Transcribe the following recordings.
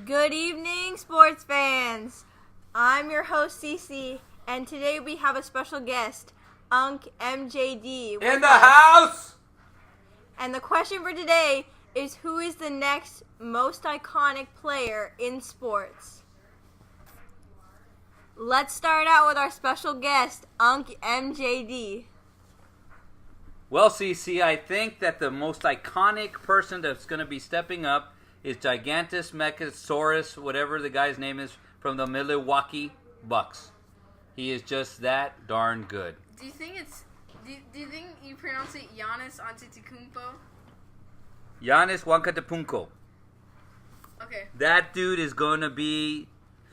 Good evening, sports fans. I'm your host, Cece, and today we have a special guest, MJD. In the house! And the question for today is, who is the next most iconic player in sports? Let's start out with our special guest, MJD. Well, CC, I think that the most iconic person that's going to be stepping up is Gigantus Mechasaurus, whatever the guy's name is, from the Milwaukee Bucks. He is just that darn good. Do you think do you think you pronounce it Giannis Antetokounmpo? Giannis Antetokounmpo. Okay. That dude is going to be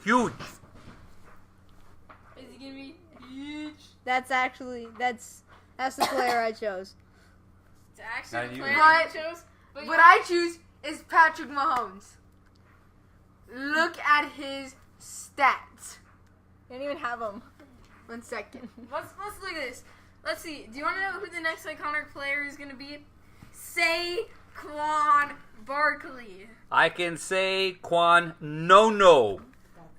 huge. Is he gonna be huge? That's the player I chose. It's actually Not the you. player But- you chose. But What I choose is Patrick Mahomes. Look at his stats. You don't even have him. 1 second. let's look at this. Let's see. Do you want to know who the next iconic player is gonna be? Saquon Barkley. I can say no.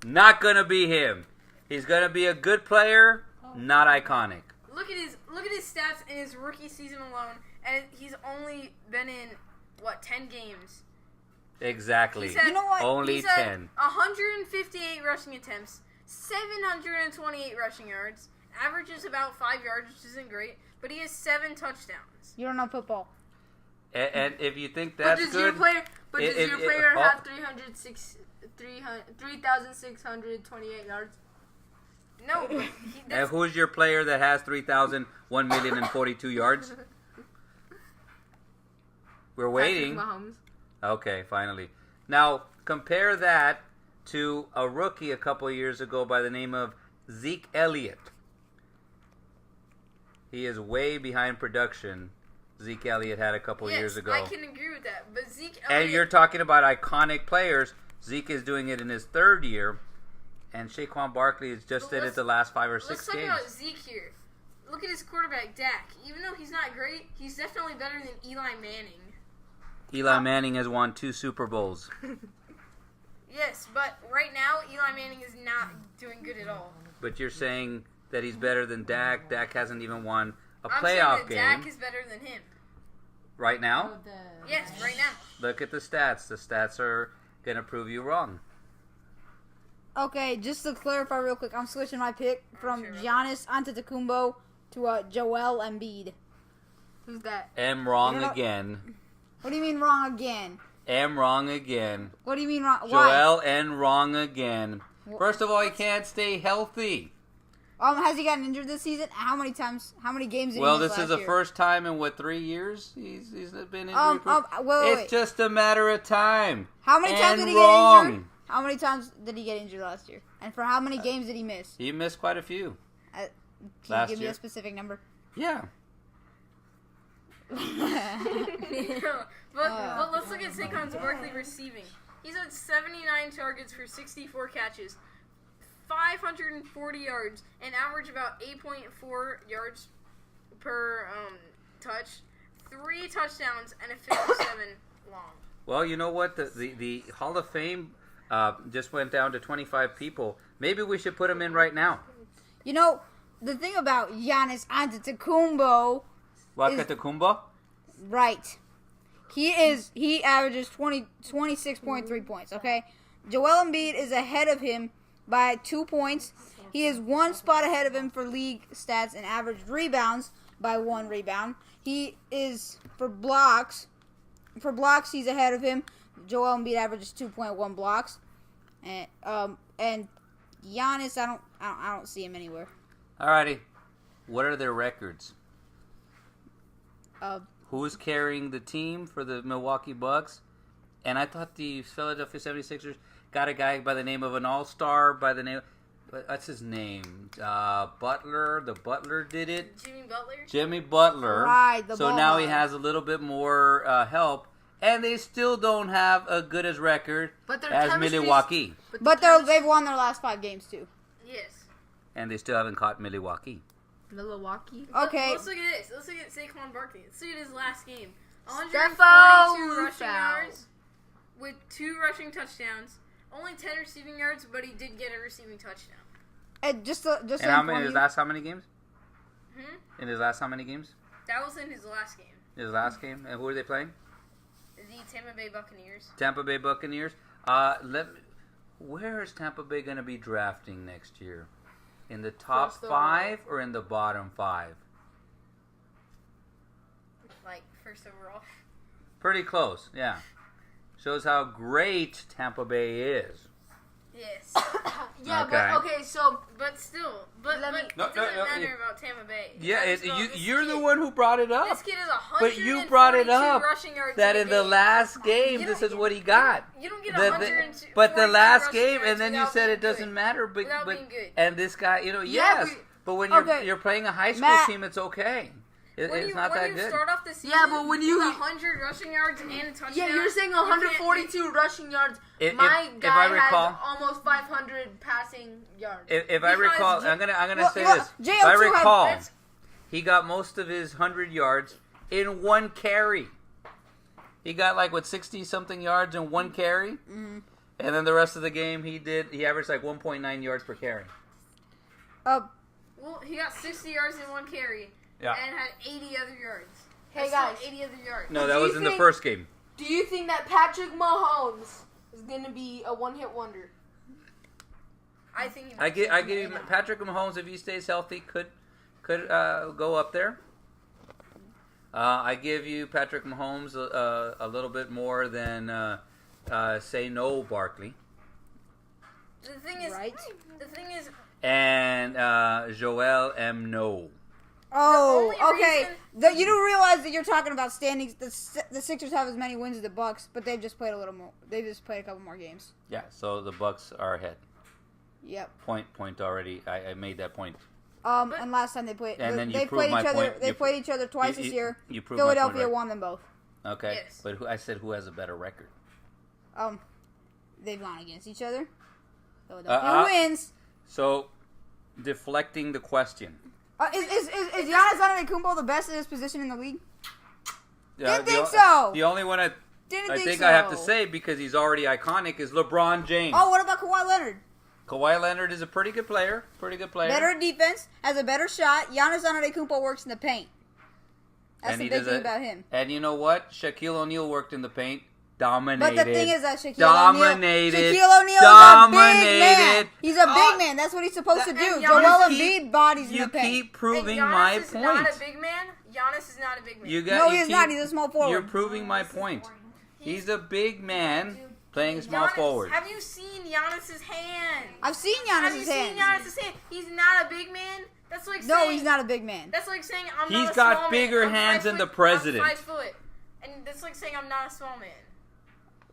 Not going to be him. He's going to be a good player, not iconic. Look at his stats in his rookie season alone, and he's only been in 10 games. Exactly. He's had, You know what? Only he's had 10. 158 rushing attempts, 728 rushing yards, averages about 5 yards, which isn't great, but he has 7 touchdowns. You don't know football. And if you think But that's does good... your player have 3,628 yards? No, but And who's your player that has 3,001,042 yards? We're waiting. Patrick Mahomes. Okay, finally. Now, compare that to a rookie a couple of years ago by the name of Zeke Elliott. He is way behind production. Zeke Elliott had a couple years ago. I can agree with that. But Zeke Elliott... And you're talking about iconic players. Zeke is doing it in his 3rd year. And Saquon Barkley has just did it the last 5 or 6 Let's talk games. about Zeke here. Look at his quarterback, Dak. Even though he's not great, he's definitely better than Eli Manning. Eli Manning has won 2 Super Bowls. Yes, but right now, Eli Manning is not doing good at all. But you're saying that he's better than Dak. Dak hasn't even won a I'm playoff saying that game Dak is better than him. right now. Yes, right now. Look at the stats. The stats are going to prove you wrong. Okay, just to clarify real quick, I'm switching my pick from Sure. Giannis Antetokounmpo to Joel Embiid. Who's that? Am wrong You know- again. What do you mean wrong again? Am wrong again. What do you mean wrong? Why? Joel and wrong again. First of all, he can't stay healthy. Has he gotten injured this season? How many games did Well, he miss this last is the year? first time in 3 years he's been injured. Wait. It's just a matter of time. How many times And did he wrong. get injured? How many times did he get injured last year? And for how many games did he miss? He missed quite a few. Can Last you give me year. a specific number? Yeah. but let's look at Saquon Barkley receiving. He's had 79 targets for 64 catches, 540 yards, and average about 8.4 yards per touch, 3 touchdowns, and a 57 long. Well, you know what? The Hall of Fame just went down to 25 people. Maybe we should put him in right now. You know, the thing about Giannis Antetokounmpo, Wakatakumba? right? He averages 26.3 points. Okay, Joel Embiid is ahead of him by 2 points. He is 1 spot ahead of him for league stats and average rebounds by 1 rebound. He is for blocks. For blocks, he's ahead of him. Joel Embiid averages 2.1 blocks, and Giannis, I don't see him anywhere. Alrighty. What are their records? Uh, Who's carrying the team for the Milwaukee Bucks? And I thought the Philadelphia 76ers got a guy by the name of an all-star by the name... What's his name? Butler. The Butler did it. Jimmy Butler? Jimmy Butler. Right, the So ball now he hog. has a little bit more help. And they still don't have a good as record But their as chemistry's- Milwaukee. but they've won their last 5 games too. Yes. And they still haven't caught Milwaukee. Milwaukee. Okay. Let's look at this. Let's look at Saquon Barkley. Let's look at his last game. 142 Steph rushing foul. yards with 2 rushing touchdowns, only 10 receiving yards, but he did get a receiving touchdown. And just And to how many inform in his you, last how many games? Hmm? In his last how many games? That was in his last game. His last game. And who are they playing? The Tampa Bay Buccaneers. Tampa Bay Buccaneers. Where is Tampa Bay going to be drafting next year? In the top First 5 or in the bottom 5? Like, first overall. Pretty close, yeah. Shows how great Tampa Bay is. Yes. Yeah, Okay. but okay, so But still, but Let me- it No, doesn't no, matter about Tampa Bay. Yeah, Matters about this you're the kid. one who brought it up. This kid is 142 But you brought it up rushing yards that a in the game. last game, You this don't- is what he got. You don't get The- 142 but the last rushing game, yards and then you without said being it doesn't good. matter. But, Without but being good. and this guy, Yeah, yes. But when you're Okay. you're playing a high school Matt- team, it's okay. When It's you, not when that you good. start off the season Yeah, but when you- with 100 rushing yards and a touchdown, yeah, you're saying you can't 142 rushing yards. If My I guy recall- has almost 500 passing yards. If I Because recall, J- I'm gonna Well, say well, this. JL2 If I had- recall, That's- he got most of his 100 yards in one carry. He got 60 something yards in one carry, Mhm. and then the rest of the game he averaged 1.9 yards per carry. Well, he got 60 yards in one carry Yeah. and had 80 other yards. Hey, That's guys. still 80 other yards. No, Do that you was in the think- first game. Do you think that Patrick Mahomes is going to be a one-hit wonder? I think I give you Patrick Mahomes, if he stays healthy, could go up there. I give you Patrick Mahomes a little bit more than say no Barkley The thing is, Right. the thing is, and Joel M. No. Oh, The only okay. reason- You do realize that you're talking about standings. The Sixers have as many wins as the Bucks, but they've just played a little more. They just played a couple more games. Yeah, so the Bucks are ahead. Yep. Point already. I made that point. And last time they played, And then you they proved played my each other. point. They You- played each other twice this year. You proved my point, Philadelphia right? won them both. Okay, Yes. but I said who has a better record? They've gone against each other. Philadelphia wins. So, deflecting the question. Is Giannis Antetokounmpo the best at his position in the league? Didn't the think o- so. The only one I Didn't think think so. I have to say, because he's already iconic, is LeBron James. Oh, what about Kawhi Leonard? Kawhi Leonard is a pretty good player. Better at defense, has a better shot. Giannis Antetokounmpo works in the paint. That's And the he big does thing it- about him. And you know what? Shaquille O'Neal worked in the paint. Dominated. But the thing is that Shaquille Dominated. O'Neal is a big man. Dominated. He's a big Oh. man. That's what he's supposed to And do. Giannis Joel keep- Embiid bodies in You the paint. keep proving and Giannis my is point. not a big man. Giannis is not a big man. You No, you he is keep- not. He's a small forward. You're proving my point. He's a big man playing small Giannis, forward. Have you seen Giannis's hand? I've seen Have you Giannis' seen hands. Giannis's hand? He's not a big man. That's like No, saying, he's not a big man. That's like saying I'm He's not a got small bigger man. I'm hands 5 than the foot- president. I'm 5 foot, and that's like saying I'm not a small man.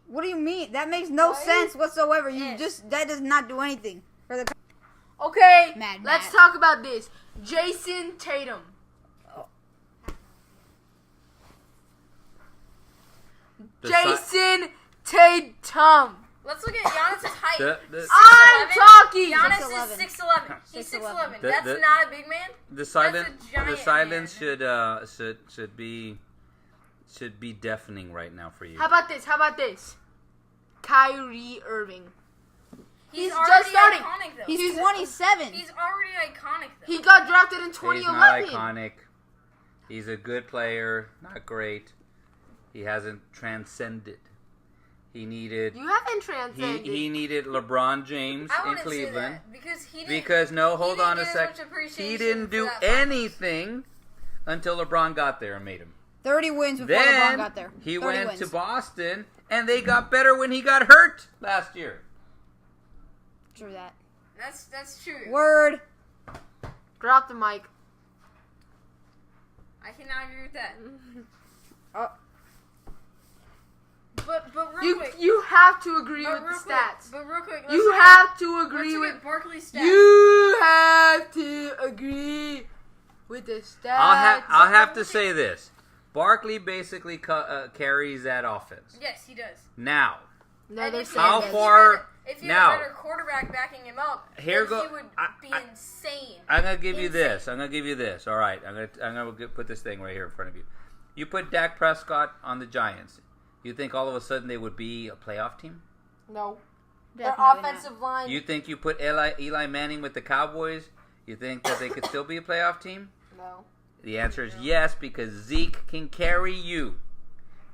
What do you mean? That makes no Right? sense whatsoever. You Yes. that does not do anything for the. Okay, Mad let's Matt. talk about this. Jason Tatum. The si- Jason Tatum. Let's look at Giannis's height. The- I'm 6'11". talking. Giannis 6'11". is 6'11". He's 6'11". 6'11". The- That's the- not a big man. The silence, That's a giant the silence man. should be deafening right now for you. How about this? Kyrie Irving. He's just already starting. iconic, though. He's 27. He's already iconic, though. He got drafted in He's 2011. not iconic. He's a good player, not great. He hasn't transcended. He needed You haven't transcended. he needed LeBron James I in wouldn't say Cleveland. that because he didn't. Because no, hold didn't on a get as sec. much appreciation He didn't for do that finals. anything until LeBron got there and made him. 30 wins before LeBron Then got there. he 30 went wins. to Boston, and they got better when he got hurt last year. True that. That's true. Word. Drop the mic. I cannot agree with that. Oh. But real You quick. you have to agree But with real the quick. stats. But real quick. You have to Let's agree look with. at Barkley's stats. You have to agree with the stats. I'll have to say this. Barkley basically carries that offense. Yes, he does. Now, Another if he- How if sentence. he far- had a- If he now- had a better quarterback backing him up, Here then go- he would be I- insane. I'm gonna give you Insane. this. I'm gonna give you this. All right. I'm gonna put this thing right here in front of you. You put Dak Prescott on the Giants. You think all of a sudden they would be a playoff team? No. Their Definitely offensive line. You think you put Eli Manning with the Cowboys? You think that they could still be a playoff team? No. The answer is yes, because Zeke can carry you.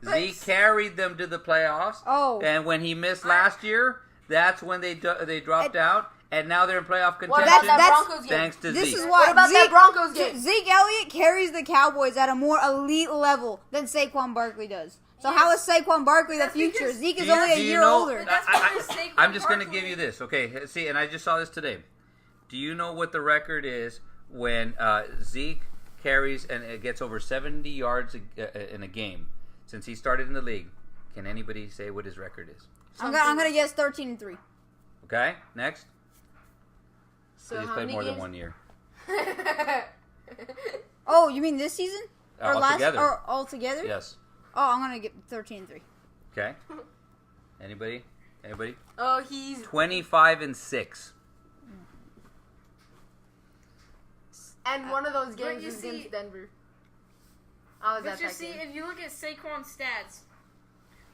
Zeke carried them to the playoffs. Oh. And when he missed last year, that's when they dropped out. And now they're in playoff What contention. about that Broncos game? Thanks to This Zeke. is What why about that Broncos game? Zeke Elliott carries the Cowboys at a more elite level than Saquon Barkley does. So Yes. how is Saquon Barkley the That's future? because- Zeke is Do you- only a do you year know- older. But that's because Saquon I'm just going to Barkley- give you this. Okay, see, and I just saw this today. Do you know what the record is when Zeke carries and it gets over 70 yards in a game since he started in the league? Can anybody say what his record is? I'm gonna guess 13-3. Okay, next. So He's how played many more than games? 1 year. Oh, you mean this season? Or Altogether. Or altogether? Yes. Oh, I'm gonna get 13-3. Okay. Anybody? Oh, he's 25-6. and one of those But games you is see- against Denver. I was But at you that see, game. if you look at Saquon's stats,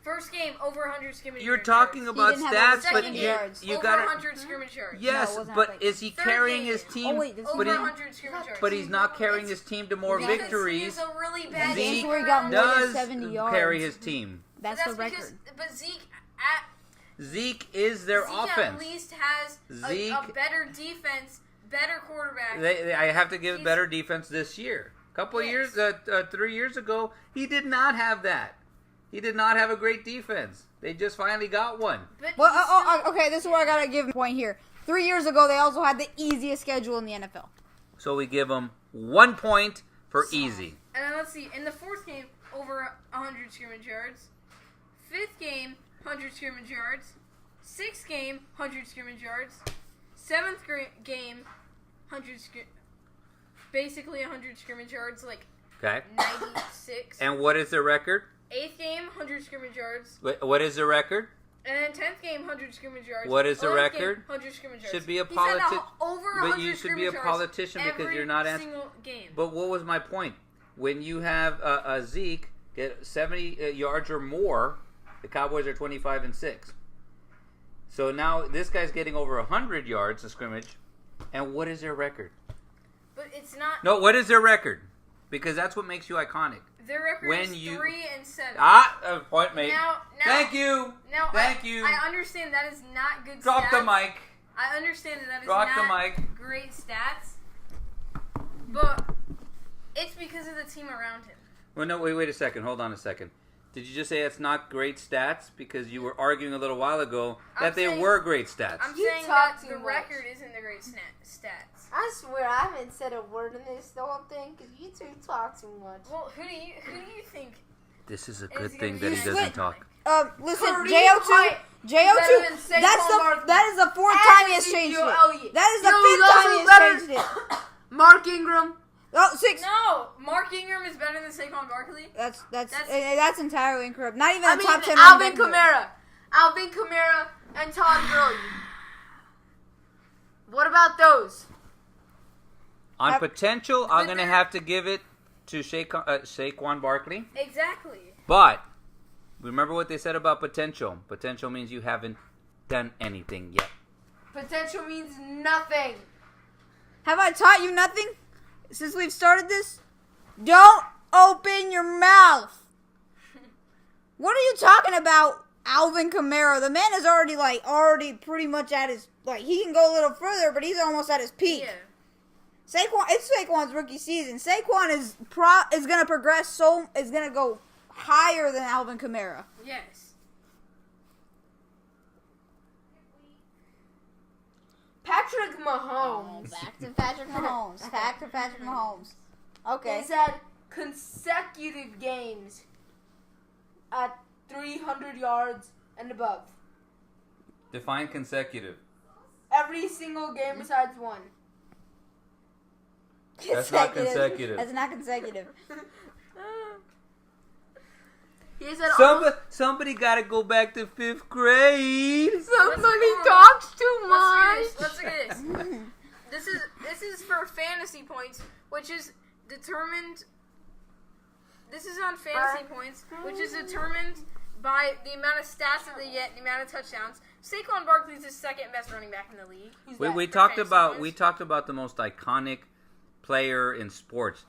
first game over 100 scrimmage You're yards. talking about didn't have stats, over but 70 you yards. you over got 100 scrimmage yards. Yes, No, it wasn't but like- is he Third carrying game. his team? Oh, wait, this is Over but, he, 100 scrimmage yards. but he's not carrying his team to more Because he victories. is a really bad Zeke receiver. where he got more than Does 70 yards. carry his team. That's the record. But Zeke Zeke is their Zeke offense. at least has a Zeke- better defense, better quarterback. I have to give He's- better defense this year. A couple of Yes. years, 3 years ago, he did not have that. He did not have a great defense. They just finally got one. But Well, he's still- okay, this is where I gotta give a point here. 3 years ago, they also had the easiest schedule in the NFL. So we give him 1 point for easy. And then let's see. In the fourth game, over 100 scrimmage yards. Fifth game, 100 scrimmage yards. Sixth game, 100 scrimmage yards. Seventh game, basically 100 scrimmage yards, like Okay. 96. And what is the record? Eighth game, 100 scrimmage yards. What is the record? And then 10th game, 100 scrimmage yards. What is the 11th record? Game, 100 scrimmage yards. Should be a He's had politi- over but 100 you should be a scrimmage yards politician because every you're not answering. single game. But what was my point? When you have a Zeke get 70 yards or more, the Cowboys are 25-6. So now this guy's getting over 100 yards of scrimmage. And what is their record? But it's not. No, what is their record? Because that's what makes you iconic. Their record when is you- 3-7. Point made. Now, Thank you. Now, Thank you. I understand that is not good Drop stats. the mic. I understand that is Drop the not mic. great stats. But it's because of the team around him. Well, no, wait a second. Hold on a second. Did you just say it's not great stats? Because you were arguing a little while ago that I'm they saying- were great stats. I'm You saying talk that too the much. record isn't the great stats. I swear I haven't said a word in this the whole thing because you two talk too much. Well, who do you think? This is a is good gonna thing be that he next? doesn't Wait. talk. Listen, Kareem JO2, Hunt JO2, better than Saquon Barkley. that is the fourth And time he has Ezekiel changed it. Elliott. That is the You know fifth who's time he also has better? changed it. Mark Ingram. Oh, 6. No, Mark Ingram is better than Saquon Barkley. That's entirely incorrect. Not even I a mean, top 10. Alvin linebacker. Kamara. Alvin Kamara and Todd Gurley. What about those? On potential, I'm but going to they're- have to give it to Saquon Barkley. Exactly. But remember what they said about potential. Potential means you haven't done anything yet. Potential means nothing. Have I taught you nothing since we've started this? Don't open your mouth. What are you talking about, Alvin Kamara? The man is already pretty much at his, he can go a little further, but he's almost at his peak. Yeah. It's Saquon's rookie season. Saquon is going to progress is going to go higher than Alvin Kamara. Yes. Patrick Mahomes Back to Patrick Mahomes. Back to Patrick Mahomes. Okay. has had consecutive games at 300 yards and above. Define consecutive. Every single game besides one. That's not consecutive. That's not consecutive. He has had Somebody got to go back to 5th grade. somebody talks too Let's much. look at this. This is for fantasy points, which is determined. This is on fantasy points, which is determined by the amount of stats that they get, the amount of touchdowns. Saquon Barkley's the second best running back in the league. We talked about the most iconic player in sports.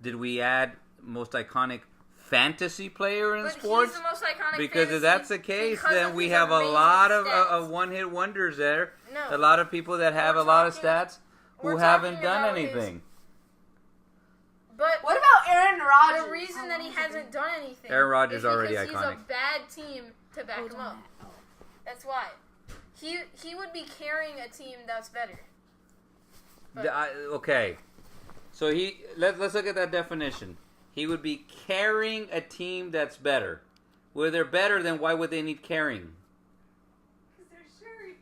Did we add most iconic fantasy player in sports? He's the most iconic because if that's the case, then we have a lot of one-hit wonders there. No. A lot of people that have a lot of stats who haven't done anything. But what about Aaron Rodgers? The reason that he hasn't done anything. Aaron Rodgers is already because iconic. He's a bad team to back him up. That's why. He would be carrying a team that's better. Okay, so let's look at that definition. He would be carrying a team that's better. Well, they're better, then why would they need carrying? Because they're Shuri.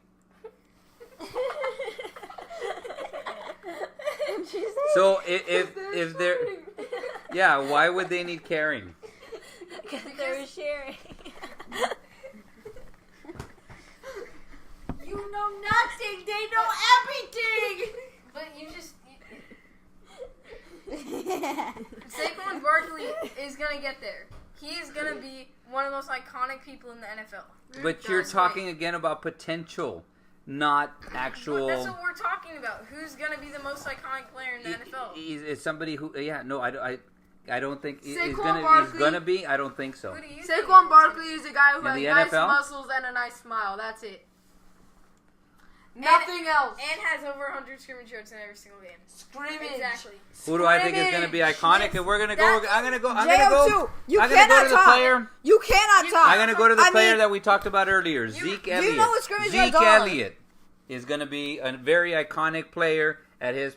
So if they're yeah, why would they need carrying? Because they're sharing. You know nothing. They know everything. But you just... Saquon Barkley is going to get there. He is going to be one of the most iconic people in the NFL. But you're talking again about potential, not actual... But that's what we're talking about. Who's going to be the most iconic player in the NFL? Is somebody who... Yeah, no, I don't think he's Barkley. gonna be. I don't think so. Who do you Saquon think? Barkley is a guy who In has the nice NFL? muscles and a nice smile. That's it. Nothing else. And has over 100 scrimmage yards in every single game. Scrimmage. Exactly. Who do I think is gonna be iconic? And we're gonna go. I'm gonna go. JO2, you I'm gonna cannot go to the talk. player. You cannot talk. I'm gonna go to the I player mean, that we talked about earlier, Zeke Elliott. you know what scrimmage yards Zeke are. Elliott is gonna be a very iconic player at his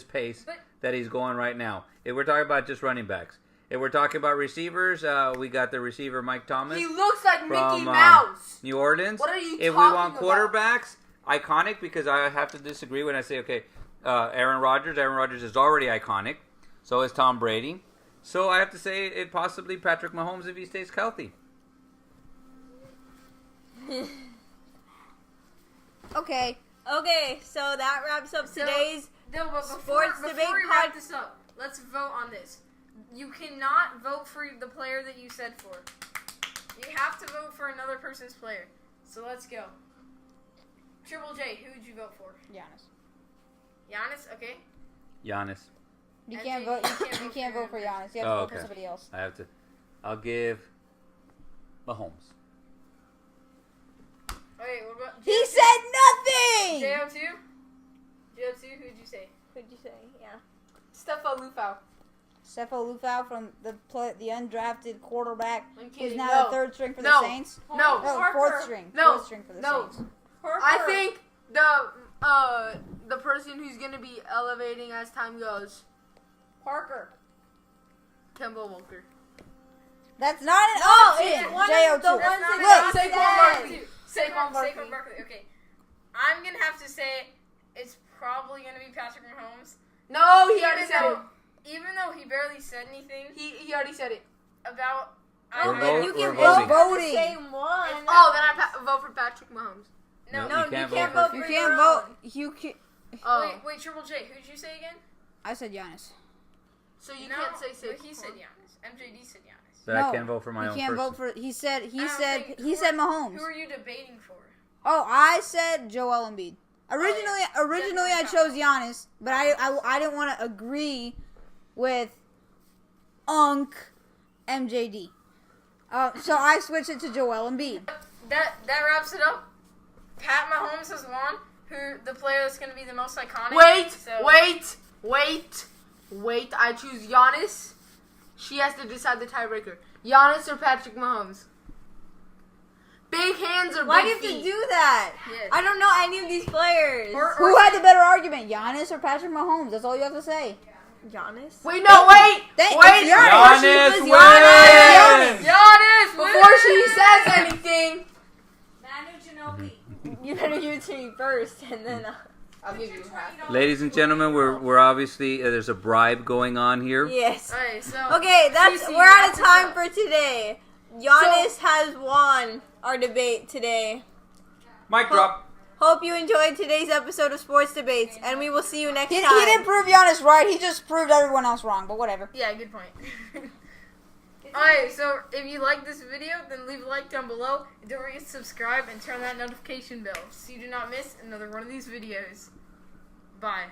pace But- that he's going right now. If we're talking about just running backs, if we're talking about receivers, we got the receiver Mike Thomas. He looks like from Mickey Mouse. New Orleans. What are you If we want talking about? quarterbacks, iconic, because I have to disagree when I say, okay, Aaron Rodgers. Aaron Rodgers is already iconic. So is Tom Brady. So I have to say it possibly Patrick Mahomes if he stays healthy. Okay. Okay, so that wraps up today's No, but Sports before debate we wrap pod- this up, let's vote on this. You cannot vote for the player that you said for. You have to vote for another person's player. So let's go. Triple J, who would you vote for? Giannis. Giannis? Okay. Giannis. You I can't think vote. you can't You vote can't for vote for him. Giannis. You have to vote for somebody else. I have to. I'll give Mahomes. Okay, what about He JO2? said nothing. JO2? JO2, who'd you say? What'd you say? Yeah. Stefan Lufau. Cepho Lufau from the undrafted quarterback I'm who's kidding. now No. the third string for No. the Saints. No. No, Parker. fourth string. No. Fourth string for the No. Saints. I think the person who's gonna be elevating as time goes, Parker. Kemba Walker. That's not an No, option. it's one of JO2. the ones That's that not Look, an Saquon option. Barkley. Saquon Saquon Barkley. Okay. I'm going to have to say it's probably going to be Patrick Mahomes. No, he already said it. Even though he barely said anything He already said it. about... We're voting. You We're can voting. vote for the Voting. same one. Oh, then I vote for Patrick Mahomes. No, No, you can't you can't vote vote for- You for can't your vote. own. You can. Oh, Wait, Triple J, who'd you say again? I said Giannis. so you No, can't say but Saquon. he said Giannis. MJD said Giannis. But No, I can't vote for my you own can't person. vote for. He said. He I don't said. think- He who said are- Mahomes. Who are you debating for? Oh, I said Joel Embiid. Originally, I chose Giannis, but I didn't want to agree with MJD. So I switched it to Joel Embiid. That wraps it up. Pat Mahomes has won. Who the player that's going to be the most iconic? Wait. I choose Giannis. She has to decide the tiebreaker. Giannis or Patrick Mahomes? Big hands or Why do big you have to feet? do that? Yes. I don't know any of these players. Who had the better argument, Giannis or Patrick Mahomes? That's all you have to say. Giannis? Wait, no, wait! Thank- Wait! it's Giannis was wins! Giannis! Before she says anything, Manu Ginobili. You better give it to me first, and then I'll give you half. Ladies and gentlemen, we're obviously there's a bribe going on here. yes. Okay, so Okay, Cece, we're out wrap of this time up. for today. Giannis has won our debate today. Mic drop. Hope you enjoyed today's episode of Sports Debates, and we will see you next He time. didn't prove Giannis right. He just proved everyone else wrong. But whatever. Yeah, good point. Alright, so if you like this video, then leave a like down below. And don't forget to subscribe and turn on that notification bell so you do not miss another one of these videos. Bye.